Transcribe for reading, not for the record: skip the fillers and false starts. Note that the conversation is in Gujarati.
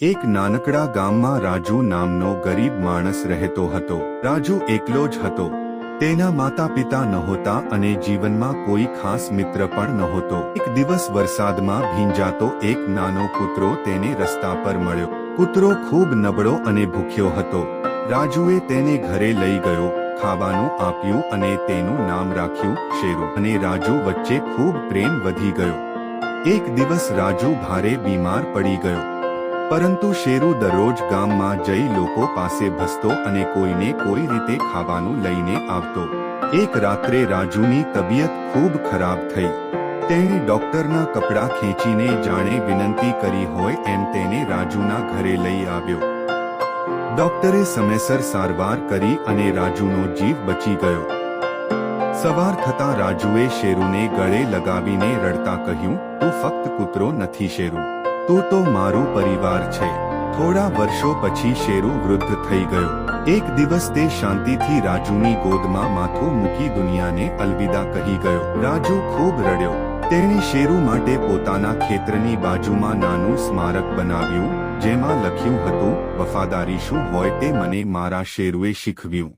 એક નાનકડા ગામમાં રાજુ નામનો ગરીબ માણસ રહેતો હતો. રાજુ એકલો જ હતો. તેના માતા પિતા નહોતા અને જીવનમાં કોઈ ખાસ મિત્ર પણ નહોતો. એક દિવસ વરસાદમાં ભીંજાતો એક નાનો કૂતરો તેને રસ્તા પર મળ્યો. કૂતરો ખૂબ નબળો અને ભૂખ્યો હતો. રાજુએ તેને ઘરે લઈ ગયો, ખાવાનું આપ્યું અને તેનું નામ રાખ્યું શેરુ. અને રાજુ વચ્ચે ખૂબ પ્રેમ વધી ગયો. એક દિવસ રાજુ ભારે બીમાર પડી ગયો. પરંતુ શેરુ દરરોજ ગામમાં જઈ લોકો પાસે ભસતો અને કોઈને કોઈ રીતે ખાવાનું લઈને આવતો. એક રાત્રે રાજુની તબિયત ખૂબ ખરાબ થઈ. તેણે ડોક્ટરના કપડાં ખેંચીને જાણે વિનંતી કરી હોય એમ તેને રાજુના ઘરે લઈ આવ્યો. ડોક્ટરે સમયસર સારવાર કરી અને રાજુનો જીવ બચી ગયો. સવાર થતાં રાજુએ શેરુને ગળે લગાવીને રડતા કહ્યું, તું ફક્ત કૂતરો નથી શેરુ, તું તો મારું પરિવાર છે. થોડા વર્ષો પછી શેરુ વૃદ્ધ થઈ ગયો. એક દિવસ તે શાંતિથી રાજુની ગોદમાં માથું મૂકી દુનિયાને અલવિદા કહી ગયો. રાજુ ખૂબ રડ્યો. તેણે શેરુ માટે પોતાના ખેતરની બાજુમાં નાનું સ્મારક બનાવ્યું, જેમાં લખ્યું હતું, વફાદારી શું હોય તે મને મારા શેરુએ શીખવ્યું.